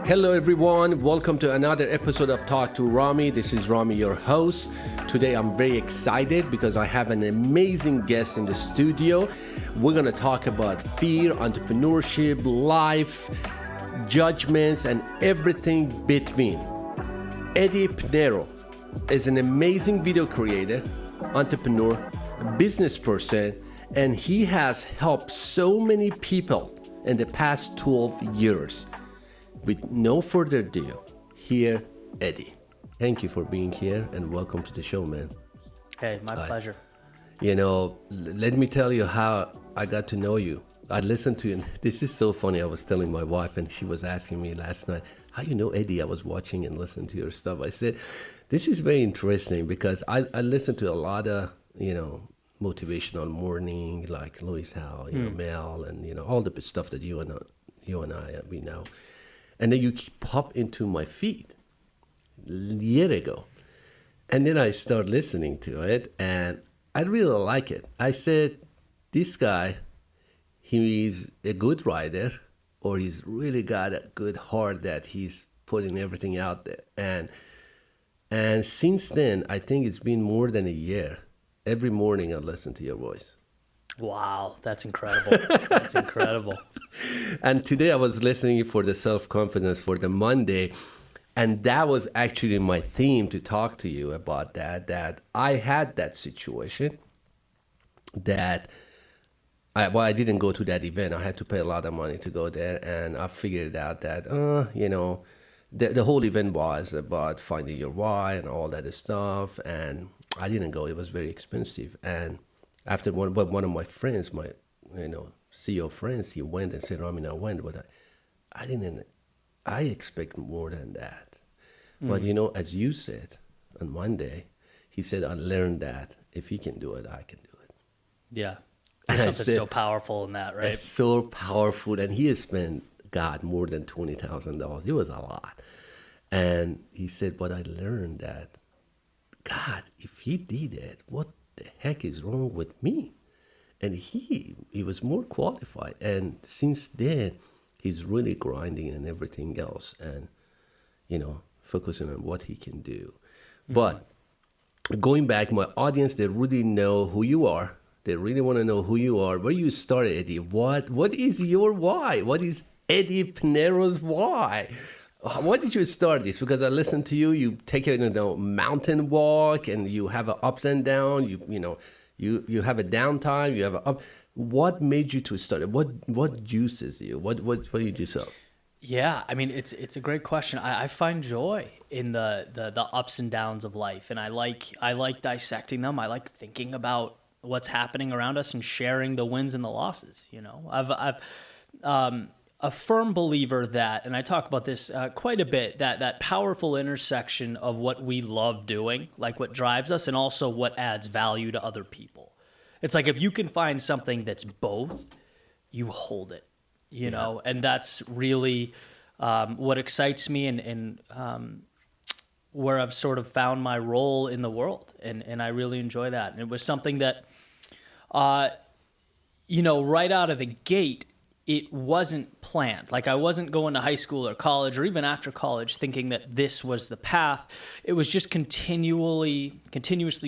Hello everyone, welcome to another episode of Talk2Rami. This is Rami, your host. Today I'm very excited because I have an amazing guest in the studio. We're going to talk about fear, entrepreneurship, life, judgments, and everything between. Eddie Pinero is an amazing video creator, entrepreneur, business person, and he has helped so many people in the past 12 years. With no further ado, here, Eddie. Thank you for being here and welcome to the show, man. Hey, my pleasure. You know, let me tell you how I got to know you. I listened to you. This is so funny. I was telling my wife and she was asking me last night, how you know Eddie? I was watching and listening to your stuff. I said, this is very interesting because I listen to a lot of, motivational morning, like Louis Howe, Mel, and, all the stuff that you and I, we know. And then you pop into my feed a year ago. And then I start listening to it, and I really like it. I said, this guy, he's a good writer, or he's really got a good heart that he's putting everything out there. And since then, I think it's been more than a year. Every morning I listen to your voice. Wow, that's incredible. That's incredible. And today I was listening for the self-confidence for the Monday, and that was actually my theme to talk to you about that I had that situation that I didn't go to that event. I had to pay a lot of money to go there, and I figured out that, the whole event was about finding your why and all that stuff, and I didn't go. It was very expensive, and after one of my friends, my CEO friends, he went and said, Ramin, I went, but I expect more than that. But as you said on Monday, he said, I learned that if he can do it, I can do it. Yeah. There's something so powerful in that, right? It's so powerful. And he has spent, more than $20,000. It was a lot. And he said, but I learned that, God, if he did it, what the heck is wrong with me? And he was more qualified, and since then he's really grinding and everything else, and focusing on what he can do. But going back, my audience, they really know who you are. They really want to know who you are, where you started, Eddie. What is your why? What is Eddie Pinero's why? Why did you start this? Because I listened to you. You take a mountain walk, and you have ups and downs. You have a downtime. You have a up. What made you to start it? What juices you? What do you do so? Yeah, I mean it's a great question. I find joy in the ups and downs of life, and I like dissecting them. I like thinking about what's happening around us and sharing the wins and the losses. I've a firm believer that, and I talk about this quite a bit, that powerful intersection of what we love doing, like what drives us, and also what adds value to other people. It's like if you can find something that's both, you hold it, know, and that's really what excites me and where I've sort of found my role in the world, and I really enjoy that. And it was something that, right out of the gate, it wasn't planned. Like I wasn't going to high school or college or even after college thinking that this was the path. It was just continuously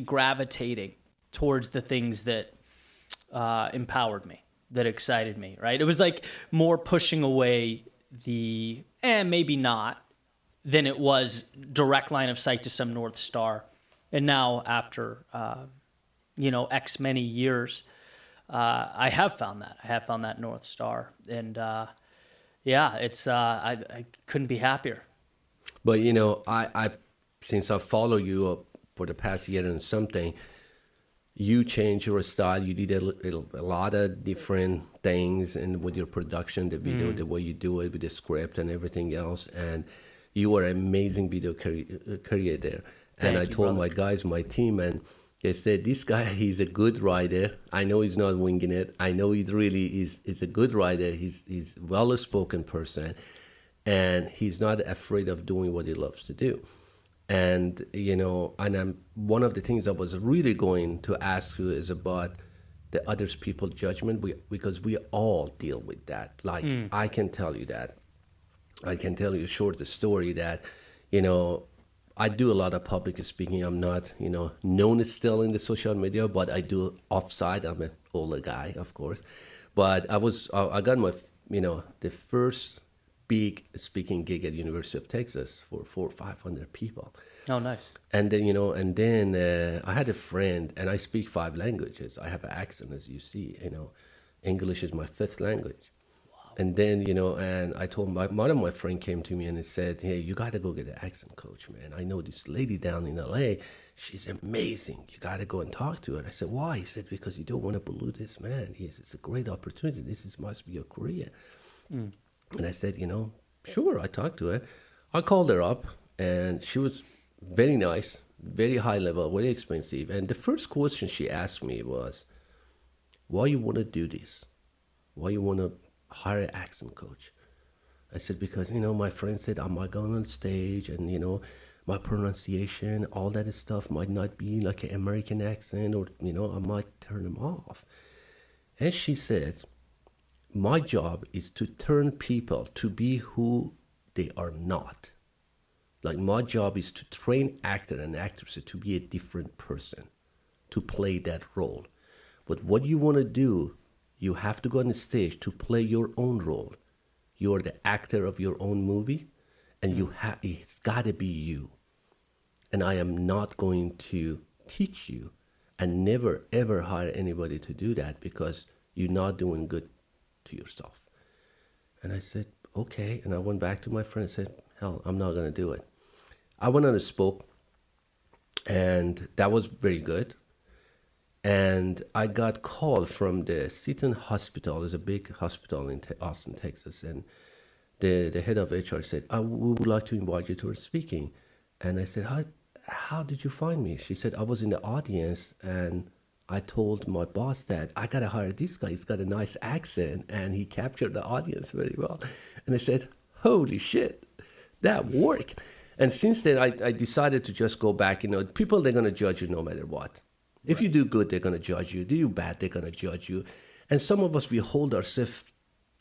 gravitating towards the things that empowered me, that excited me, right? It was like more pushing away the, maybe not, than it was direct line of sight to some North Star. And now after, X many years, I have found that. I have found that North Star. And it's I couldn't be happier. But, I since I follow you up for the past year and something, you changed your style. You did a lot of different things, and with your production, the video, the way you do it with the script and everything else. And you are an amazing video creator. And I told my guys, my team, and they said, this guy, he's a good writer. I know he's not winging it. I know he really is a good writer. He's a well-spoken person, and he's not afraid of doing what he loves to do. And, and one of the things I was really going to ask you is about the others people judgment, because we all deal with that. Like, I can tell you that. I can tell you short the story that, I do a lot of public speaking. I'm not, known still in the social media, but I do offside. I'm an older guy, of course. But I got my, the first big speaking gig at University of Texas for 400 or 500 people. Oh, nice. And then, I had a friend, and I speak 5 languages. I have an accent, as you see, English is my 5th language. Wow. And then, and I told one of my friend came to me and he said, hey, you got to go get an accent coach, man. I know this lady down in LA. She's amazing. You got to go and talk to her. I said, why? He said, because you don't want to pollute this, man. It's a great opportunity. Must be your career. And I said, sure. I talked to her. I called her up, and she was very nice, very high level, very expensive. And the first question she asked me was, why you want to do this? Why you want to hire an accent coach? I said, because, my friend said I might go on stage and, my pronunciation, all that stuff might not be like an American accent, or, I might turn them off. And she said, my job is to turn people to be who they are not. Like, my job is to train actor and actresses to be a different person, to play that role. But what you want to do, you have to go on the stage to play your own role. You are the actor of your own movie, and it's got to be you. And I am not going to teach you, and never, ever hire anybody to do that, because you're not doing good to yourself. And I said, okay. And I went back to my friend and said, hell, I'm not going to do it. I went on and spoke, and that was very good. And I got called from the Seton Hospital. There's a big hospital in Austin, Texas. And the head of HR said, we would like to invite you to our speaking. And I said, how did you find me? She said, I was in the audience, and I told my boss that I got to hire this guy. He's got a nice accent, and he captured the audience very well. And I said, holy shit, that worked. And since then, I decided to just go back. People, they're going to judge you no matter what. If you do good, they're going to judge you. Do you bad, they're going to judge you. And some of us, we hold ourselves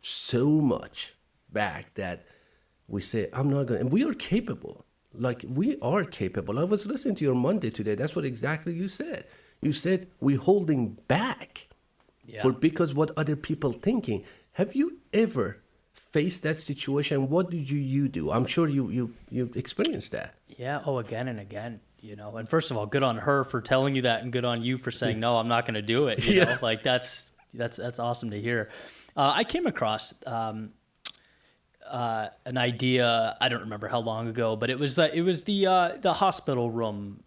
so much back that we say, I'm not going to. And we are capable. Like, we are capable. I was listening to your Monday today. That's what exactly you said. You said we're holding back because what other people thinking. Have you ever faced that situation? What did you do? I'm sure you experienced that. Yeah. Oh, again and again. And first of all, good on her for telling you that, and good on you for saying, no, I'm not going to do it. You know, like that's awesome to hear. I came across an idea. I don't remember how long ago, but it was the hospital room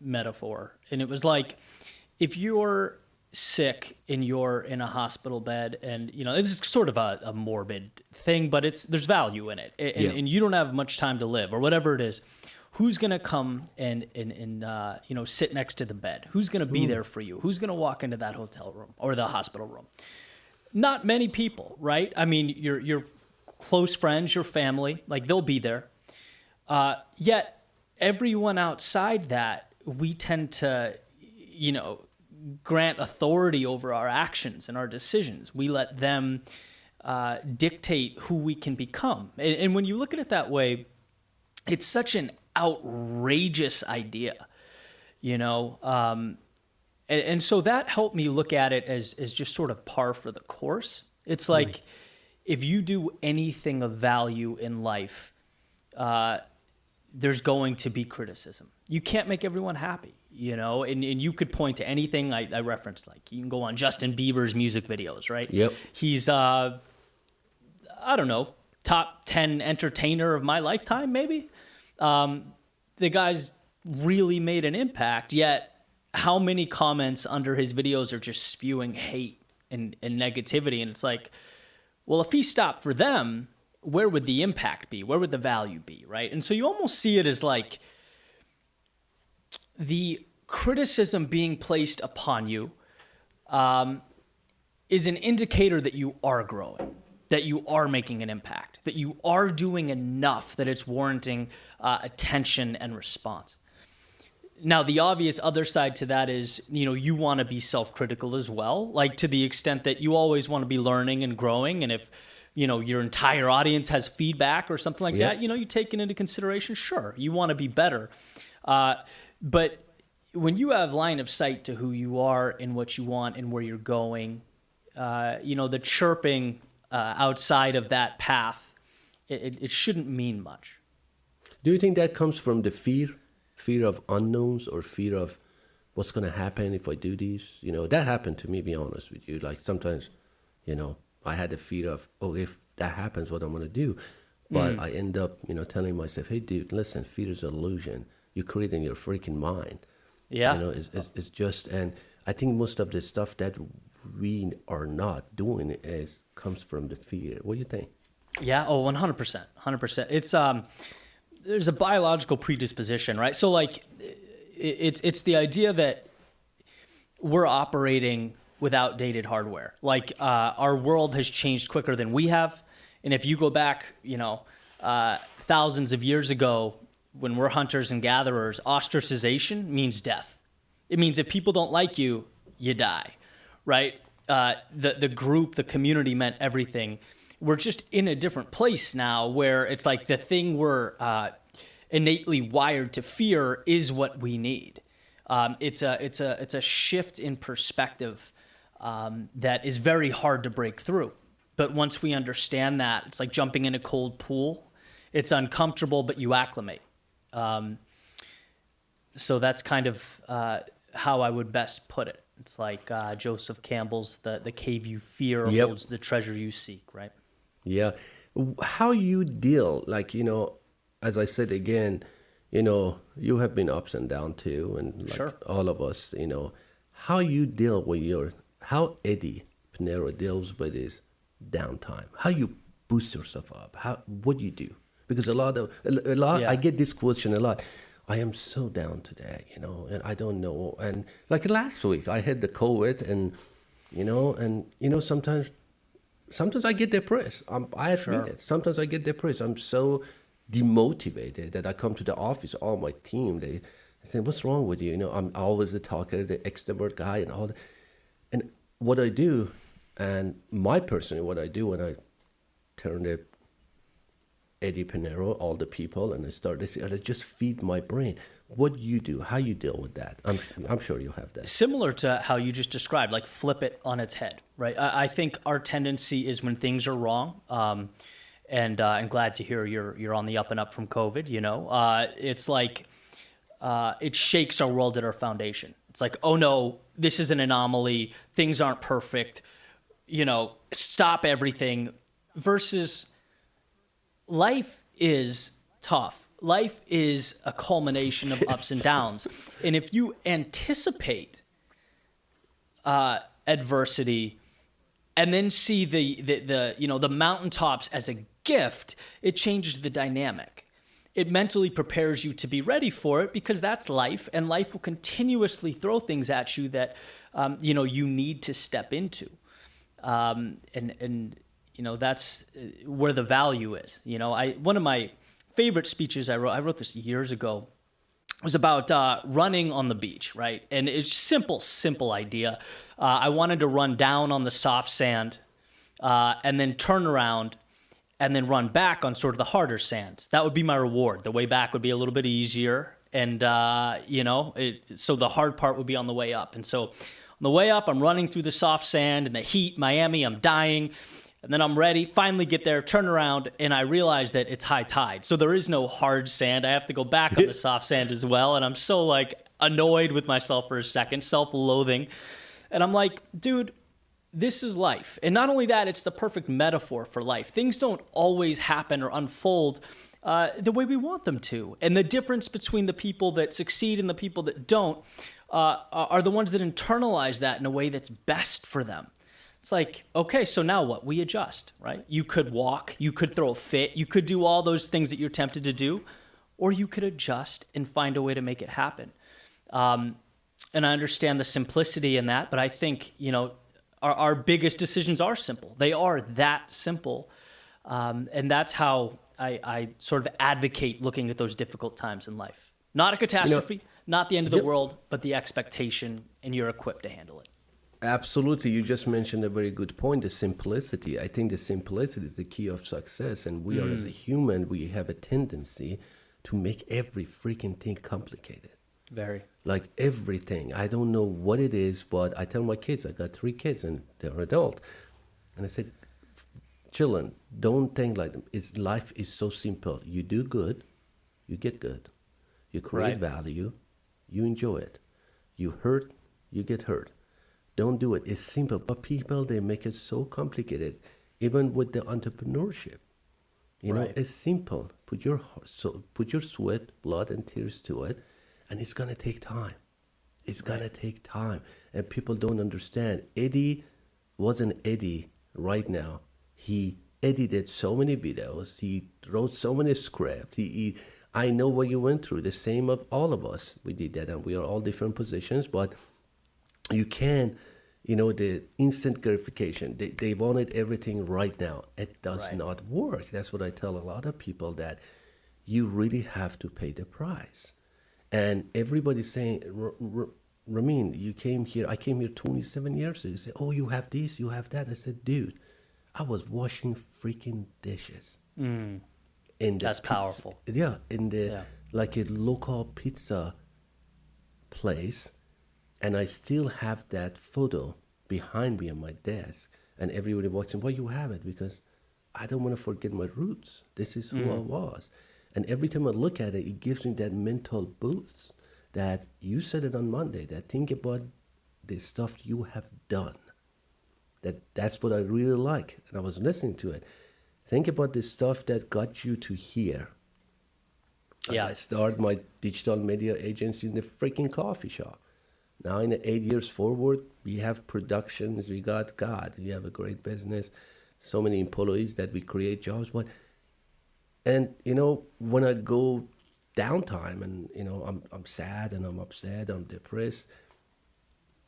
metaphor. And it was like, if you're sick and you're in a hospital bed, and this is sort of a morbid thing, but there's value in it, and you don't have much time to live, or whatever it is. Who's going to come and sit next to the bed? Who's going to be there for you? Who's going to walk into that hotel room or the hospital room? Not many people, right? I mean, your close friends, your family, like, they'll be there. Yet everyone outside that, we tend to, grant authority over our actions and our decisions. We let them dictate who we can become. And when you look at it that way, it's such an outrageous idea, and so that helped me look at it as just sort of par for the course. It's like, if you do anything of value in life, there's going to be criticism. You can't make everyone happy, and you could point to anything. I referenced, like, you can go on Justin Bieber's music videos, right? Yep. He's, I don't know, top 10 entertainer of my lifetime, maybe. The guy's really made an impact, yet how many comments under his videos are just spewing hate and negativity? And it's like, well, if he stopped for them, where would the impact be? Where would the value be, right? And so you almost see it as like the criticism being placed upon you is an indicator that you are growing. that you are making an impact, that you are doing enough that it's warranting attention and response. Now, the obvious other side to that is, you want to be self-critical as well, like to the extent that you always want to be learning and growing. And if, your entire audience has feedback or something like that, you take it into consideration. Sure, you want to be better. But when you have line of sight to who you are and what you want and where you're going, the chirping outside of that path, it shouldn't mean much. Do you think that comes from the fear of unknowns, or fear of what's going to happen if I do this? That happened to me, be honest with you. Like sometimes, I had the fear of, if that happens, what I'm going to do. But I end up, telling myself, hey, dude, listen, fear is an illusion. You create in your freaking mind. Yeah. It's just, and I think most of the stuff that we are not doing comes from the fear. What do you think? Yeah. Oh, 100%. 100%. It's, there's a biological predisposition, right? So like it's the idea that we're operating with outdated hardware. Like our world has changed quicker than we have. And if you go back, thousands of years ago, when we're hunters and gatherers, ostracization means death. It means if people don't like you, you die, right? The group, the community meant everything. We're just in a different place now where it's like the thing we're innately wired to fear is what we need. It's a shift in perspective that is very hard to break through. But once we understand that, it's like jumping in a cold pool. It's uncomfortable, but you acclimate. So that's kind of how I would best put it. It's like Joseph Campbell's the cave you fear holds the treasure you seek, right? Yeah. How you deal, like, as I said again, you have been ups and down too, and like all of us, how you deal with how Eddie Pinero deals with his downtime, how you boost yourself up, what you do. Because a lot, I get this question a lot. I am so down today, and I don't know. And like last week, I had the COVID, and sometimes I get depressed. I admit it. Sometimes I get depressed. I'm so demotivated that I come to the office, all my team, they say, what's wrong with you? I'm always the talker, the extrovert guy, and all that. And what I do, and what I do when I turn the Eddie Pinero, all the people, and I just feed my brain. What you do, how you deal with that? I'm sure you have that. Similar to how you just described, like flip it on its head, right? I think our tendency is when things are wrong, and I'm glad to hear you're on the up and up from COVID. It's like it shakes our world at our foundation. It's like, oh no, this is an anomaly. Things aren't perfect. Stop everything. Versus life is tough. Life is a culmination of ups and downs. And if you anticipate adversity and then see the mountaintops as a gift, it changes the dynamic. It mentally prepares you to be ready for it, because that's life, and life will continuously throw things at you that you need to step into. That's where the value is. One of my favorite speeches I wrote this years ago, was about running on the beach, right? And it's simple idea. I wanted to run down on the soft sand and then turn around and then run back on sort of the harder sand. That would be my reward. The way back would be a little bit easier. And, so the hard part would be on the way up. And so on the way up, I'm running through the soft sand and the heat, Miami, I'm dying. And then I'm ready, finally get there, turn around, and I realize that it's high tide. So there is no hard sand. I have to go back on the soft sand as well. And I'm so annoyed with myself for a second, self-loathing. And I'm like, dude, this is life. And not only that, it's the perfect metaphor for life. Things don't always happen or unfold the way we want them to. And the difference between the people that succeed and the people that don't are the ones that internalize that in a way that's best for them. It's like, okay, so now what? We adjust, right? You could walk, you could throw a fit, you could do all those things that you're tempted to do, or you could adjust and find a way to make it happen. And I understand the simplicity in that, but I think, our biggest decisions are simple. They are that simple. And that's how I sort of advocate looking at those difficult times in life. Not a catastrophe, not the end of the world, but the expectation, and you're equipped to handle it. Absolutely. You just mentioned a very good point, the simplicity. I think the simplicity is the key of success. And we are, as a human, we have a tendency to make every freaking thing complicated. Very. Like everything. I don't know what it is, but I tell my kids, I got 3 kids and they're adult. And I said, children, don't think like them. Life is so simple. You do good, you get good. You create value, you enjoy it. You hurt, you get hurt. Don't do it. It's simple. But people, they make it so complicated. Even with the entrepreneurship. You know, it's simple. Put your sweat, blood, and tears to it, and it's going to take time. It's going to take time. And people don't understand. Eddie wasn't Eddie right now. He edited so many videos. He wrote so many scripts. I know what you went through. The same of all of us. We did that, and we are all different positions. But you can, the instant gratification. They wanted everything right now. It does not work. That's what I tell a lot of people, that you really have to pay the price. And everybody's saying, Ramin, you came here. I came here 27 years ago. You say, oh, you have this, you have that. I said, dude, I was washing freaking dishes. That's powerful. Yeah, like a local pizza place, and I still have that photo behind me on my desk, and everybody watching, why you have it? Because I don't want to forget my roots. This is who I was. And every time I look at it, it gives me that mental boost that you said it on Monday, that think about the stuff you have done. That's what I really like. And I was listening to it. Think about the stuff that got you to here. Yeah. I started my digital media agency in the freaking coffee shop. Now in the 8 years forward, we have productions, we have a great business, so many employees that we create jobs. And when I go downtime and I'm sad and I'm upset, I'm depressed,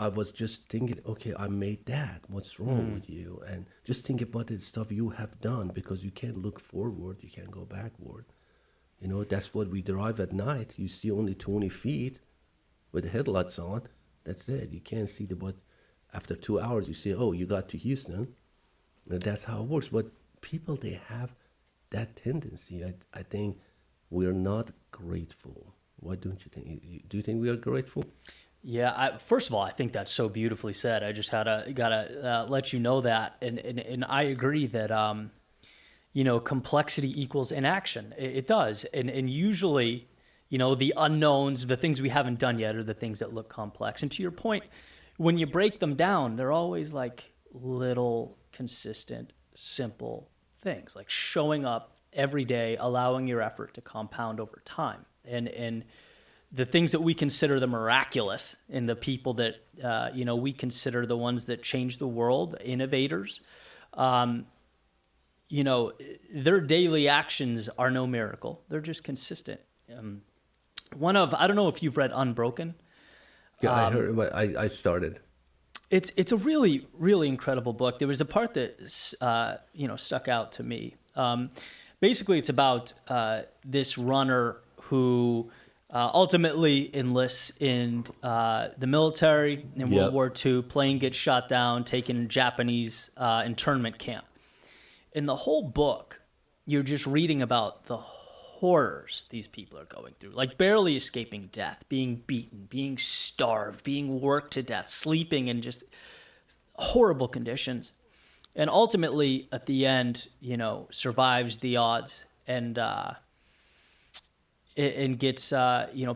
I was just thinking, okay, I made that. What's wrong with you? And just think about the stuff you have done, because you can't look forward, you can't go backward. That's what we drive at night. You see only 20 feet with the headlights on. That's it. You can't see but after 2 hours, you say, oh, you got to Houston. And that's how it works. But people, they have that tendency. I think we're not grateful. Why don't you think? Do you think we are grateful? Yeah. First of all, I think that's so beautifully said. I just gotta let you know that, and I agree that complexity equals inaction. It does, and usually, the unknowns, the things we haven't done yet, are the things that look complex. And to your point, when you break them down, they're always like little, consistent, simple things, like showing up every day, allowing your effort to compound over time, and the things that we consider the miraculous, and the people that we consider the ones that change the world, innovators, their daily actions are no miracle. They're just consistent. I don't know if you've read Unbroken. Yeah, I heard, but I started. It's a really, really incredible book. There was a part that stuck out to me. Basically, it's about this runner who ultimately enlists in the military in World War II. Plane gets shot down, taken Japanese internment camp. In the whole book, you're just reading about the horrors these people are going through, like barely escaping death, being beaten, being starved, being worked to death, sleeping in just horrible conditions. And ultimately, at the end, survives the odds and gets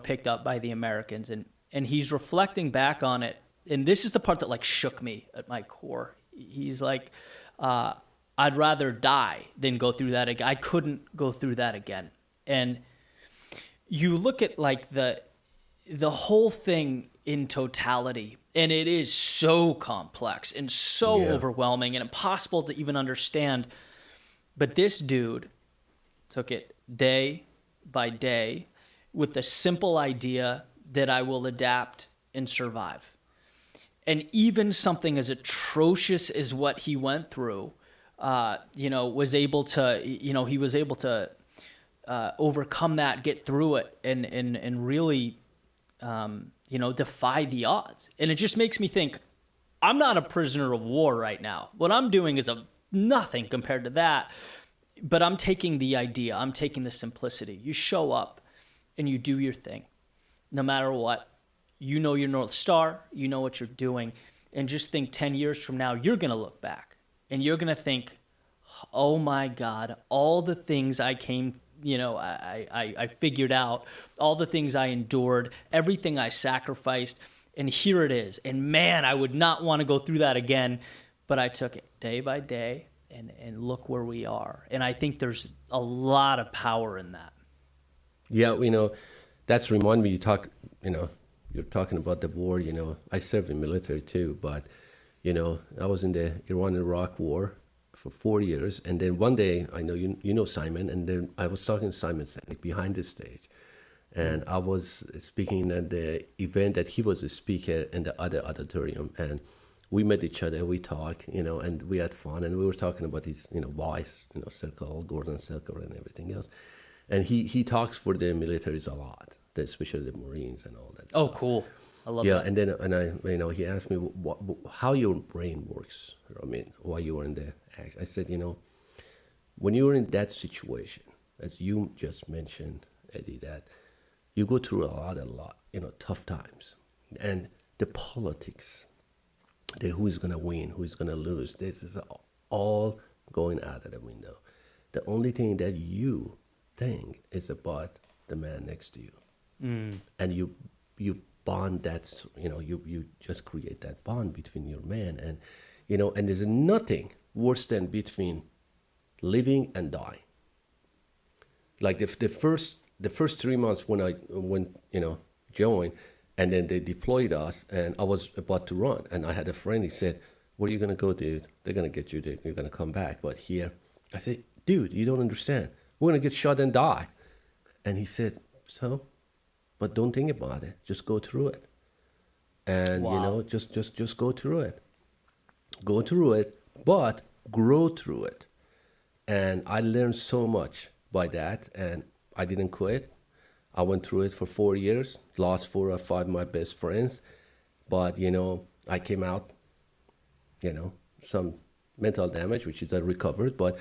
picked up by the Americans. And he's reflecting back on it. And this is the part that like shook me at my core. He's like, I'd rather die than go through that again. I couldn't go through that again. And you look at like the whole thing in totality, and it is so complex and so overwhelming and impossible to even understand. But this dude took it day by day with the simple idea that I will adapt and survive. And even something as atrocious as what he went through, was able to, he was able to overcome that, get through it, and really, defy the odds. And it just makes me think, I'm not a prisoner of war right now. What I'm doing is nothing compared to that. But I'm taking the idea, I'm taking the simplicity. You show up and you do your thing, no matter what. You know your North Star, you know what you're doing, and just think 10 years from now, you're going to look back and you're going to think, oh my God, all the things I came, I figured out, all the things I endured, everything I sacrificed, and here it is. And man, I would not want to go through that again, but I took it day by day, and look where we are. And I think there's a lot of power in that. Yeah, that's remind me, you're talking about the war, I served in military too, but, I was in the Iran-Iraq war for 4 years. And then one day, I know you know Simon, and then I was talking to Simon Sinek behind the stage. And I was speaking at the event that he was a speaker in the other auditorium. And we met each other, we talked, and we had fun. And we were talking about his, wise, circle, Gordon circle and everything else. And he talks for the militaries a lot, especially the Marines and all that Oh, stuff. cool. I love Yeah, that. and then, he asked me how your brain works, while you were in the act. I said, when you're in that situation, as you just mentioned, Eddie, that you go through a lot, tough times. And the politics, who is going to win, who is going to lose, this is all going out of the window. The only thing that you think is about the man next to you. And you bond that, you just create that bond between your man and, and there's nothing worse than between living and dying. Like the first 3 months when I joined, and then they deployed us, and I was about to run, and I had a friend. He said, "Where are you gonna go, dude? They're gonna get you, dude. You're gonna come back." But here, I said, "Dude, you don't understand. We're gonna get shot and die." And he said, "So, but don't think about it. Just go through it, and Wow. just go through it. Go through it, but grow through it." And I learned so much by that, and I didn't quit. I went through it for 4 years, lost 4 or 5 of my best friends, but I came out, some mental damage, which is I recovered, but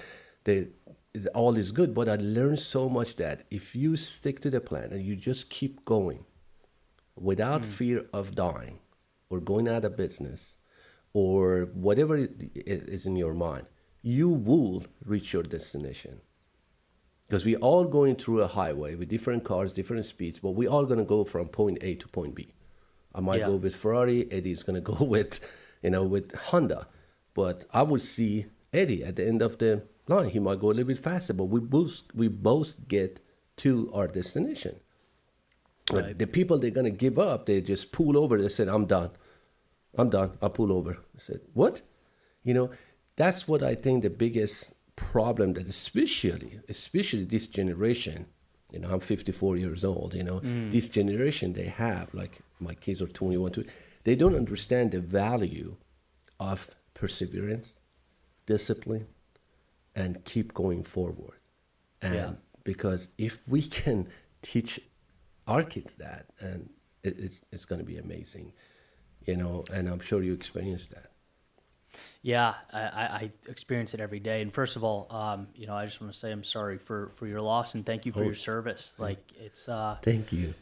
all is good. But I learned so much that if you stick to the plan and you just keep going without fear of dying or going out of business or whatever is in your mind, you will reach your destination. Because we all going through a highway with different cars, different speeds, but we all gonna go from point A to point B. I might go with Ferrari, Eddie's gonna go with, with Honda. But I will see Eddie at the end of the line. He might go a little bit faster, but we both get to our destination. But Right. the people they're gonna give up, they just pull over. They said, "I'm done. I'll pull over." I said, "What?" That's what I think the biggest problem that especially this generation, I'm 54 years old, this generation they have, like my kids are 21, they don't understand the value of perseverance, discipline, and keep going forward. And because if we can teach our kids that, and it's going to be amazing, and I'm sure you experienced that. Yeah, I experience it every day. And first of all, I just want to say I'm sorry for your loss, and thank you for your service. Like it's, Thank you.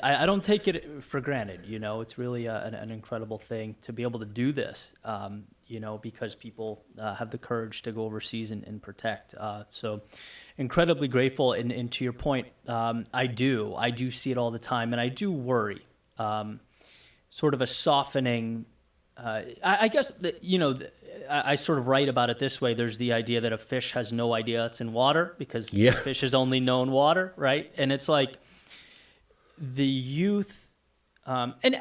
I don't take it for granted. It's really an incredible thing to be able to do this. Because people have the courage to go overseas and protect. So incredibly grateful. And to your point, I do see it all the time, and I do worry. Sort of a softening. I guess that, I sort of write about it this way. There's the idea that a fish has no idea it's in water because the fish has only known water, right? And it's like the youth, and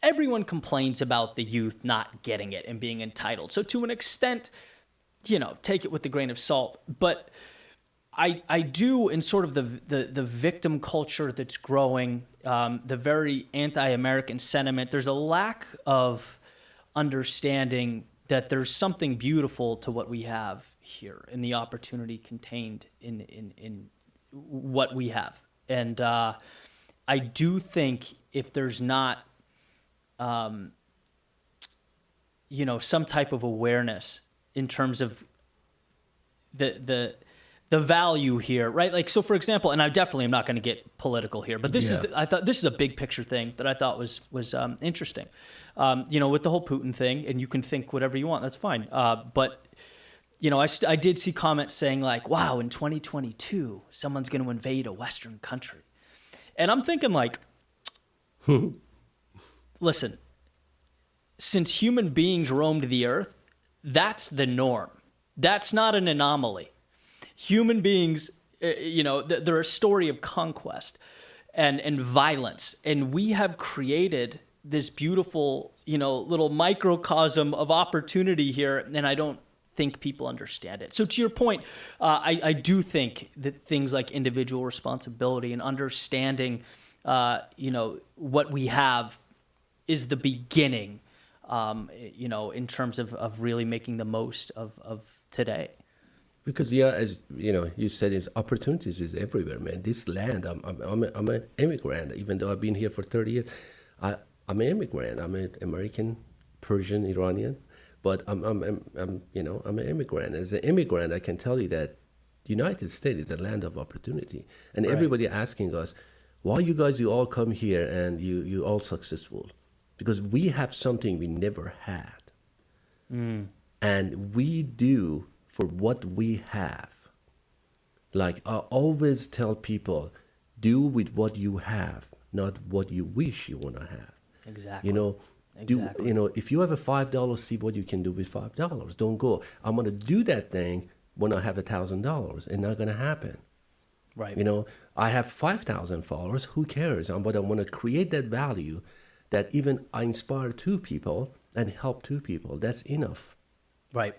everyone complains about the youth not getting it and being entitled. So to an extent, take it with a grain of salt. But I do, in sort of the victim culture that's growing the very anti-American sentiment. There's a lack of understanding that there's something beautiful to what we have here and the opportunity contained in what we have. And I do think if there's not, some type of awareness in terms of the value here, right? Like, so for example, and I definitely am not going to get political here, but I thought this is a big picture thing that I thought was interesting. With the whole Putin thing, and you can think whatever you want, that's fine. But I did see comments saying like, wow, in 2022, someone's going to invade a Western country. And I'm thinking like, listen, since human beings roamed the earth, that's the norm. That's not an anomaly. Human beings, they're a story of conquest and violence. And we have created this beautiful, little microcosm of opportunity here. And I don't think people understand it. So to your point, I do think that things like individual responsibility and understanding, what we have is the beginning, in terms of really making the most of today. Because as you said, is opportunities is everywhere, man. This land, I'm an immigrant. Even though I've been here for 30 years, I'm an immigrant. I'm an American, Persian, Iranian, but I'm an immigrant. As an immigrant, I can tell you that the United States is a land of opportunity, and everybody asking us, why you all come here and you all successful? Because we have something we never had, and we do for what we have. Like I always tell people, do with what you have, not what you wish you want to have. Exactly. If you have a $5, see what you can do with $5. Don't go, I'm going to do that thing when I have $1,000. It's not going to happen. Right. I have 5,000 followers. Who cares? But I want to create that value that even I inspire 2 people and help 2 people. That's enough. Right.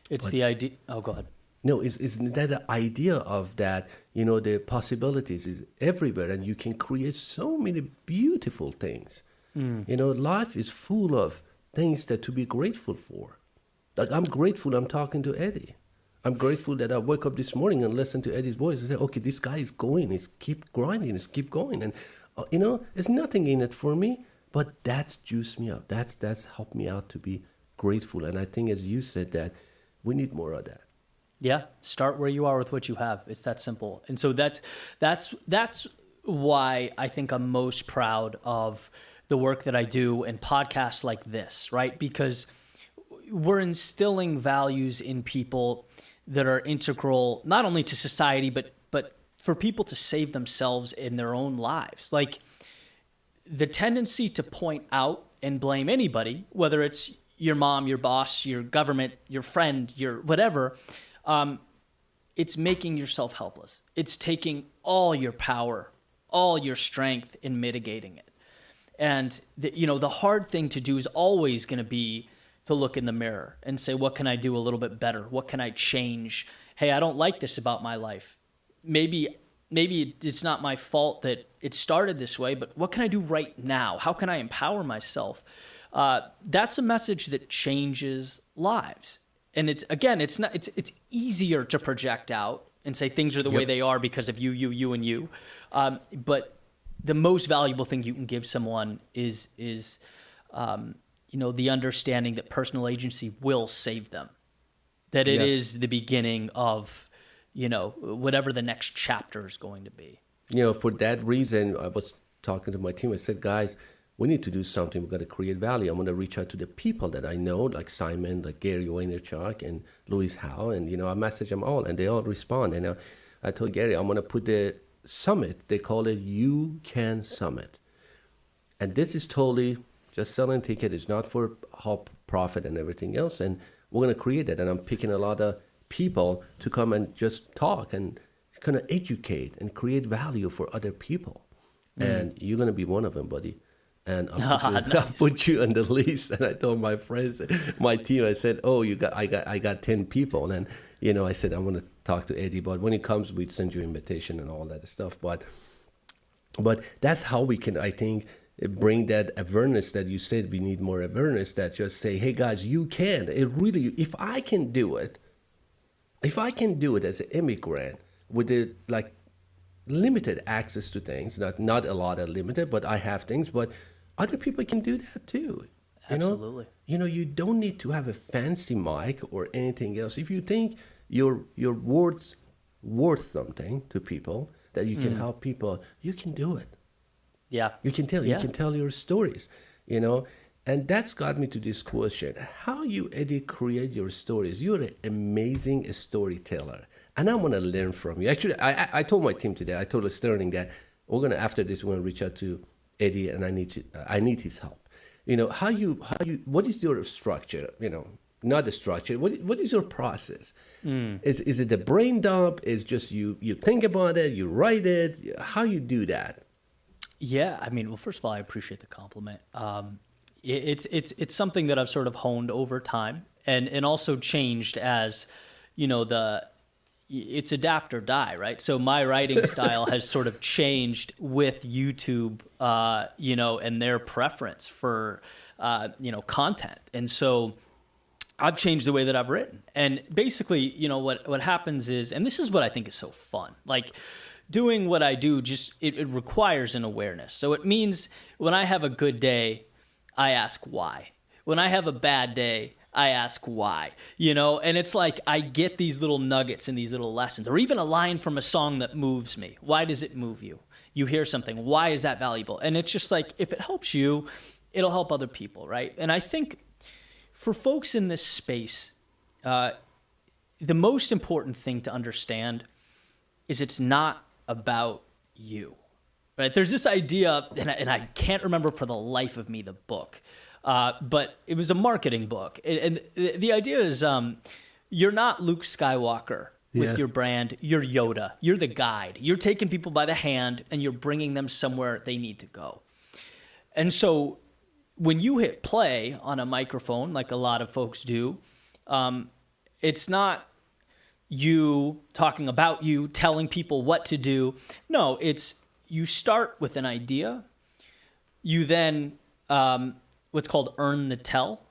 It's the idea. Oh, go ahead. No, it's that the idea of that, the possibilities is everywhere, and you can create so many beautiful things. Life is full of things that to be grateful for. Like I'm grateful I'm talking to Eddie. I'm grateful that I woke up this morning and listened to Eddie's voice and said, okay, this guy is going, he's keep grinding, he's keep going. And, there's nothing in it for me, but that's juiced me up. That's helped me out to be grateful. And I think as you said that, we need more of that. Yeah, start where you are with what you have. It's that simple. And so that's why I think I'm most proud of the work that I do and podcasts like this, right? Because we're instilling values in people that are integral not only to society, but for people to save themselves in their own lives. Like the tendency to point out and blame anybody, whether it's your mom, your boss, your government, your friend, your whatever, it's making yourself helpless. It's taking all your power, all your strength in mitigating it. And the hard thing to do is always going to be to look in the mirror and say, what can I do a little bit better? What can I change? Hey, I don't like this about my life. Maybe it's not my fault that it started this way, but what can I do right now? How can I empower myself? That's a message that changes lives. And it's easier to project out and say things are the way they are because of you, and you. But the most valuable thing you can give someone is the understanding that personal agency will save them. That it is the beginning of, whatever the next chapter is going to be. For that reason, I was talking to my team. I said, guys, we need to do something. We've got to create value. I'm going to reach out to the people that I know, like Simon, like Gary Vaynerchuk, and Louis Howe. And, I message them all, and they all respond. And I told Gary, I'm going to put the summit. They call it You Can Summit. And this is totally just selling ticket. It's not for help, profit, and everything else. And we're going to create that. And I'm picking a lot of people to come and just talk and kind of educate and create value for other people. And you're going to be one of them, buddy. And I'll put you on the list. And I told my friends, my team, I said, I got 10 people. And, I said, I'm going to talk to Eddie, but when he comes, we'd send you an invitation and all that stuff. But But that's how we can, I think, bring that awareness that you said we need more awareness, that just say, hey guys, you can. It really, if I can do it as an immigrant with the like limited access to things, not a lot of limited, but I have things, but other people can do that too. You know, Absolutely. you don't need to have a fancy mic or anything else. If you think your worth something to people, that you can help people, you can do it. Yeah. You can tell your stories, you know. And that's got me to this question: how you, Eddie, create your stories? You're an amazing storyteller, and I want to learn from you. Actually, I told my team today, I told Sterling that we're gonna, after this, we're gonna reach out to Eddie, and I need his help. You know, what is your structure? You know, not the structure. What is your process? Is it the brain dump? Is just you think about it, you write it? How you do that? Yeah, I mean, well, first of all, I appreciate the compliment. It's something that I've sort of honed over time, and also changed as, it's adapt or die, right? So my writing style has sort of changed with YouTube, and their preference for, content, and so I've changed the way that I've written. And basically, what happens is, and this is what I think is so fun, like doing what I do, just it requires an awareness. So it means when I have a good day, I ask why. When I have a bad day, I ask why, and it's like I get these little nuggets and these little lessons, or even a line from a song that moves me. Why does it move you? You hear something. Why is that valuable? And it's just like, if it helps you, it'll help other people, right? And I think for folks in this space, the most important thing to understand is it's not about you, right? There's this idea, and I can't remember for the life of me the book, but it was a marketing book. And the idea is you're not Luke Skywalker with your brand, you're Yoda. You're the guide. You're taking people by the hand and you're bringing them somewhere they need to go. And so when you hit play on a microphone, like a lot of folks do, it's not you talking about you, telling people what to do. No, it's you start with an idea. You then, what's called earn the tell.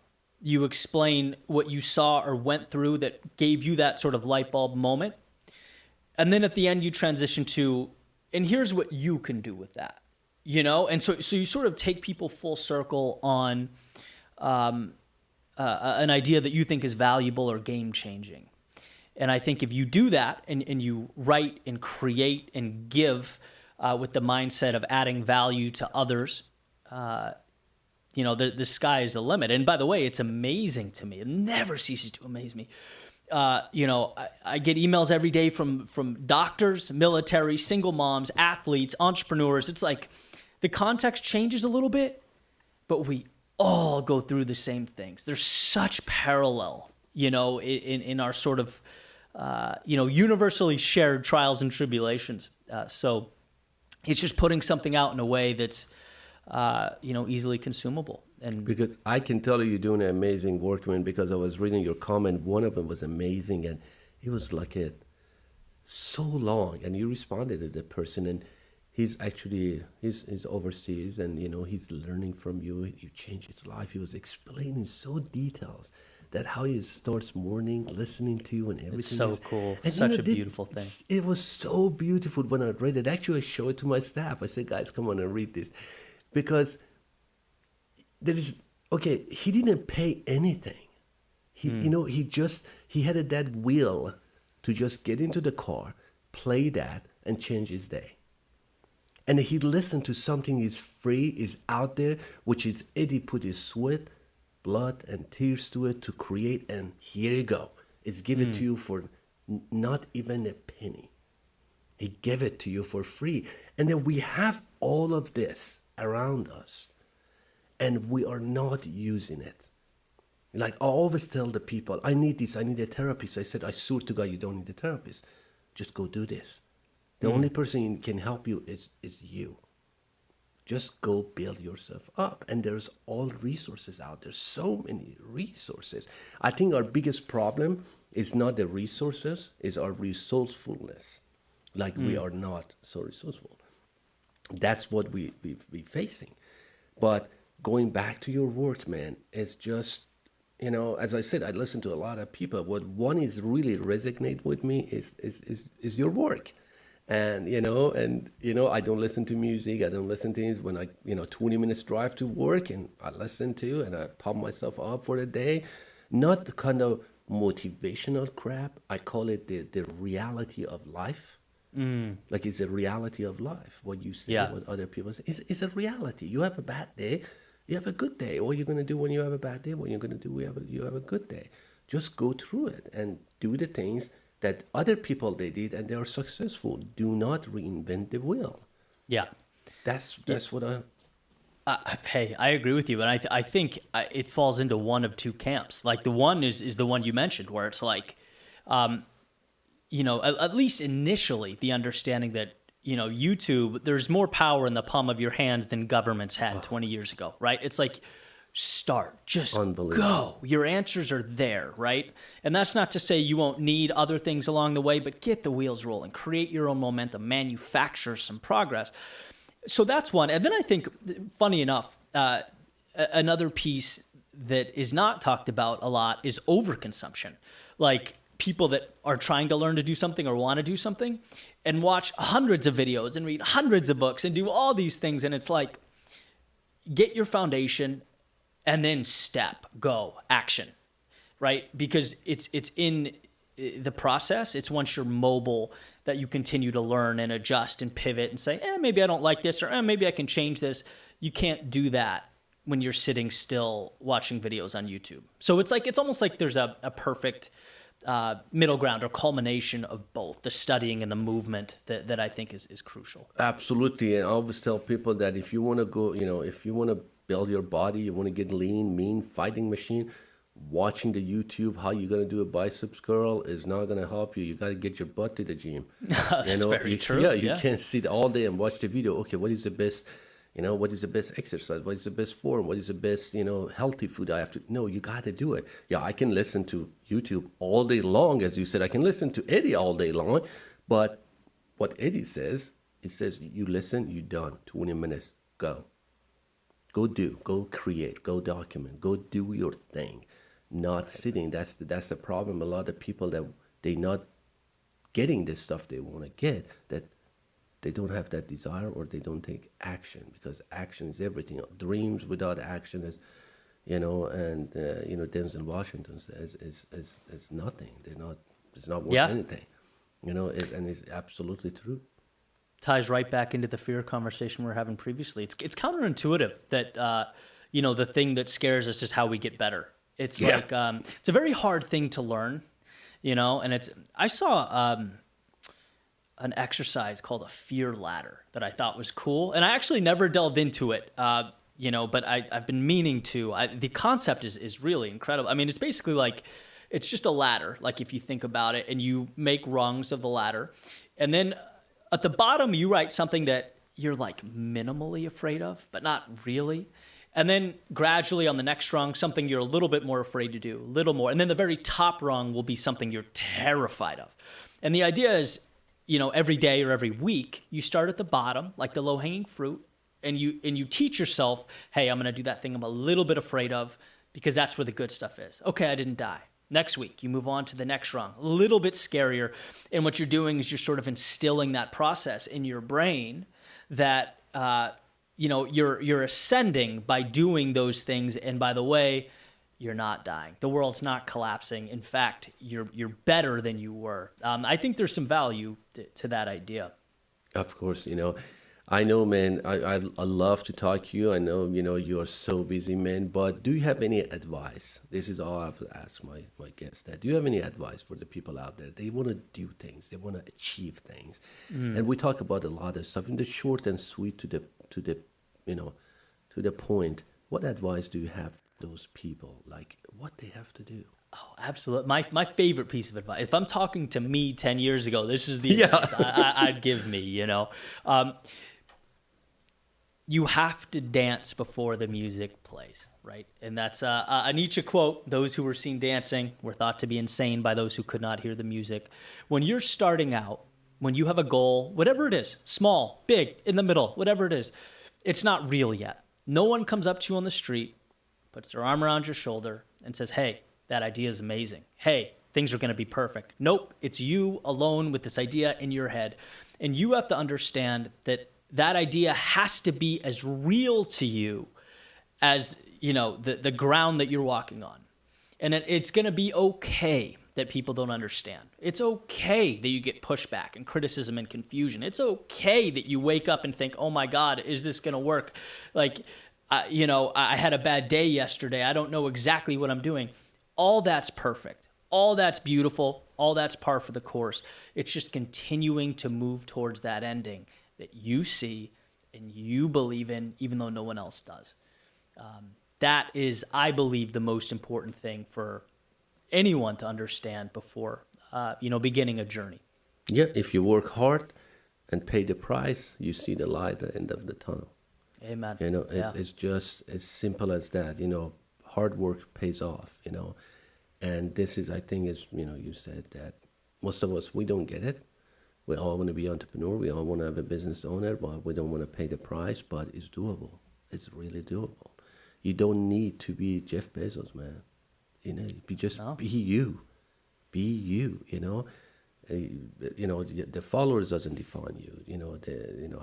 You explain what you saw or went through that gave you that sort of light bulb moment. And then at the end, you transition to, and here's what you can do with that. And so you sort of take people full circle on an idea that you think is valuable or game-changing. And I think if you do that and you write and create and give with the mindset of adding value to others, the sky is the limit. And by the way, it's amazing to me. It never ceases to amaze me. I get emails every day from doctors, military, single moms, athletes, entrepreneurs. It's like the context changes a little bit, but we all go through the same things. There's such parallel, in our sort of, universally shared trials and tribulations. So it's just putting something out in a way that's, easily consumable. And because I can tell you're doing an amazing work, man, because I was reading your comment. One of them was amazing, and it was like so long, and you responded to the person, and he's overseas, and he's learning from you. You changed his life. He was explaining so details that how he starts morning listening to you and everything. It's so cool. And such a beautiful thing. It was so beautiful when I read it. Actually, I showed it to my staff. I said, guys, come on and read this, because he didn't pay anything. He had that will to just get into the car, play that, and change his day. And he listened to something is free, is out there, which is Eddie put his sweat, blood, and tears to it to create, and here you go. It's given to you for not even a penny. He gave it to you for free. And then we have all of this around us, and we are not using it. Like I always tell the people, I need this, I need a therapist. I said, I swear to God, you don't need a therapist. Just go do this. The only person who can help you is you. Just go build yourself up. And there's all resources out there. So many resources. I think our biggest problem is not the resources, is our resourcefulness. Like we are not so resourceful. That's what we facing. But going back to your work, man, it's just, as I said, I listen to a lot of people. What one is really resonate with me is your work. And I don't listen to music. I don't listen to things when I 20 minutes drive to work, and I listen to and I pump myself up for the day. Not the kind of motivational crap. I call it the reality of life. Like, it's a reality of life. What you say, Yeah. what other people say, is a reality. You have a bad day, you have a good day. What you're gonna do when you have a bad day? What you're gonna do when you have a good day? Just go through it and do the things that other people they did and they are successful. Do not reinvent the wheel. Yeah. That's what I. Hey, I agree with you, and I think it falls into one of two camps. Like, the one is the one you mentioned, where it's like, at least initially, the understanding that, YouTube, there's more power in the palm of your hands than governments had 20 years ago, right? It's like, just go. Your answers are there, right? And that's not to say you won't need other things along the way, but get the wheels rolling, create your own momentum, manufacture some progress. So that's one. And then I think, funny enough, another piece that is not talked about a lot is overconsumption. Like, people that are trying to learn to do something or want to do something and watch hundreds of videos and read hundreds of books and do all these things. And it's like, get your foundation and then go, action, right? Because it's in the process. It's once you're mobile that you continue to learn and adjust and pivot and say, maybe I don't like this, or maybe I can change this. You can't do that when you're sitting still watching videos on YouTube. So it's almost like there's a perfect middle ground or culmination of both the studying and the movement that I think is crucial. Absolutely. And I always tell people that if you want to go, if you want to build your body, you want to get lean, mean, fighting machine, watching the YouTube, how you're going to do a biceps curl is not going to help you. You got to get your butt to the gym. That's very true. Yeah, you can't sit all day and watch the video. Okay, what is the best, what is the best exercise? What is the best form? What is the best, healthy food I have to? No, you got to do it. Yeah, I can listen to YouTube all day long. As you said, I can listen to Eddie all day long. But what Eddie says, it says, you listen, you done. 20 minutes, go. Go do, go create, go document, go do your thing. Not sitting. That's the problem. A lot of people that they not getting the stuff they want to get, that they don't have that desire or they don't take action, because action is everything. Dreams without action is, Denzel Washington says is nothing. It's not worth anything. And it's absolutely true. Ties right back into the fear conversation we were having previously. It's counterintuitive that the thing that scares us is how we get better. It's like it's a very hard thing to learn, and I saw an exercise called a fear ladder that I thought was cool, and I actually never delved into it, but I've been meaning to. The concept is really incredible. I mean, it's basically like, it's just a ladder, like if you think about it, and you make rungs of the ladder, and then at the bottom you write something that you're like minimally afraid of, but not really. And then gradually on the next rung, something you're a little bit more afraid to do, a little more. And then the very top rung will be something you're terrified of. And the idea is, every day or every week, you start at the bottom, like the low-hanging fruit, and you teach yourself, hey, I'm going to do that thing I'm a little bit afraid of, because that's where the good stuff is. Okay, I didn't die. Next week, you move on to the next rung, a little bit scarier. And what you're doing is you're sort of instilling that process in your brain that, you're ascending by doing those things. And by the way, you're not dying. The world's not collapsing. In fact, you're better than you were. I think there's some value to that idea. Of course, I know, man, I love to talk to you. I know, you are so busy, man, but do you have any advice? This is all I have to ask my guests. That do you have any advice for the people out there? They want to do things. They want to achieve things. And we talk about a lot of stuff in the short and sweet to the point. What advice do you have for those people? Like, what they have to do? Oh, absolutely. My favorite piece of advice. If I'm talking to me 10 years ago, this is the advice I'd give me, you have to dance before the music plays, right? And that's a Nietzsche quote: those who were seen dancing were thought to be insane by those who could not hear the music. When you're starting out, when you have a goal, whatever it is, small, big, in the middle, whatever it is, it's not real yet. No one comes up to you on the street, puts their arm around your shoulder and says, hey, that idea is amazing. Hey, things are going to be perfect. Nope, it's you alone with this idea in your head. And you have to understand that that idea has to be as real to you as, the ground that you're walking on. And it's going to be okay that people don't understand. It's okay that you get pushback and criticism and confusion. It's okay that you wake up and think, oh my God, is this going to work? I had a bad day yesterday. I don't know exactly what I'm doing. All that's perfect. All that's beautiful. All that's par for the course. It's just continuing to move towards that ending that you see and you believe in, even though no one else does. That is, I believe, the most important thing for anyone to understand before, beginning a journey. Yeah, if you work hard and pay the price, you see the light at the end of the tunnel. Amen. It's just as simple as that. Hard work pays off, And this is, I think, you said that most of us, we don't get it. We all want to be entrepreneur. We all want to have a business owner, but we don't want to pay the price, but it's doable. It's really doable. You don't need to be Jeff Bezos, man. Be you. Be you, the followers doesn't define you.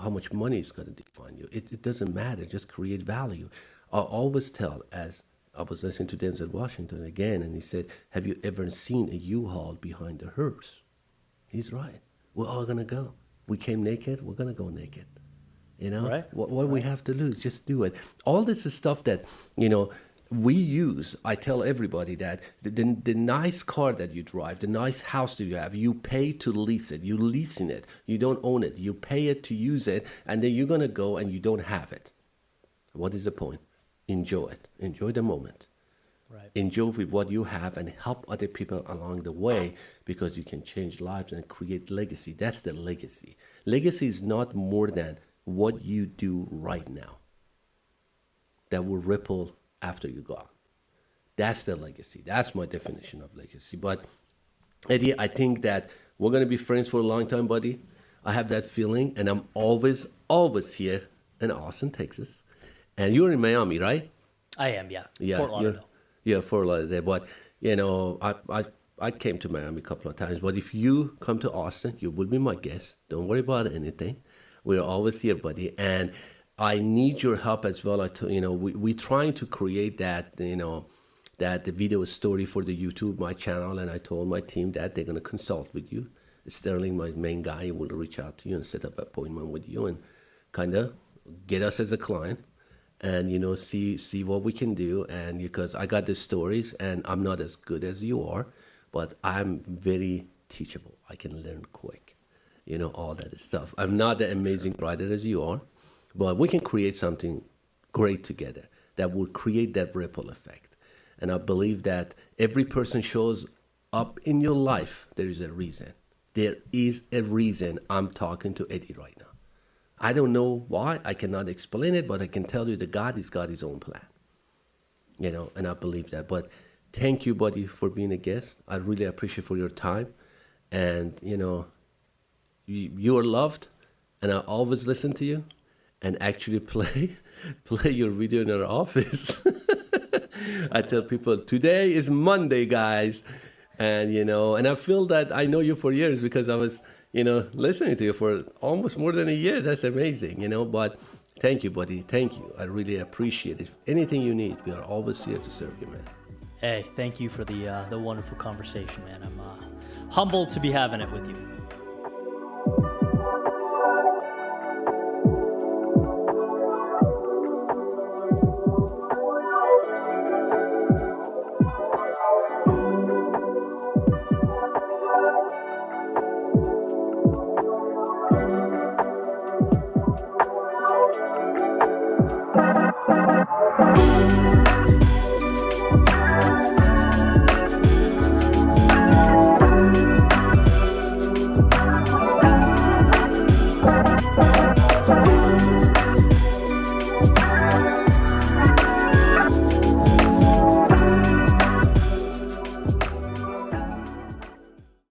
How much money is going to define you. It doesn't matter. Just create value. I always tell, as I was listening to Denzel Washington again, and he said, have you ever seen a U-Haul behind the hearse? He's right. We're all going to go. We came naked. We're going to go naked. Right. What we have to lose, just do it. All this is stuff that, we use. I tell everybody that the nice car that you drive, the nice house that you have, you pay to lease it. You leasing it. You don't own it. You pay it to use it, and then you're going to go and you don't have it. What is the point? Enjoy it. Enjoy the moment. Right. Enjoy with what you have and help other people along the way, because you can change lives and create legacy. That's the legacy. Legacy is not more than what you do right now that will ripple after you're gone. That's the legacy. That's my definition of legacy. But Eddie, I think that we're going to be friends for a long time, buddy. I have that feeling, and I'm always here in Austin, Texas. And you're in Miami, right? I am, yeah. Fort Lauderdale. Fort Lauderdale. But, I came to Miami a couple of times. But if you come to Austin, you will be my guest. Don't worry about anything. We're always here, buddy. And I need your help as well. We're trying to create that, that the video story for the YouTube, my channel. And I told my team that they're going to consult with you. Sterling, my main guy, will reach out to you and set up an appointment with you and kind of get us as a client. And see what we can do. And because I got the stories, and I'm not as good as you are, but I'm very teachable. I can learn quick, all that stuff. I'm not the amazing writer as you are, but we can create something great together that will create that ripple effect. And I believe that every person shows up in your life. There is a reason. There is a reason I'm talking to Eddie right now. I don't know why. I cannot explain it, but I can tell you that God has got his own plan. And I believe that. But thank you, buddy, for being a guest. I really appreciate for your time. And, you are loved, and I always listen to you and actually play your video in our office. I tell people, today is Monday, guys. And, and I feel that I know you for years because I was listening to you for almost more than a year. That's amazing, but thank you, buddy. Thank you. I really appreciate it. If anything you need, we are always here to serve you, man. Hey, thank you for the wonderful conversation, man. I'm humbled to be having it with you.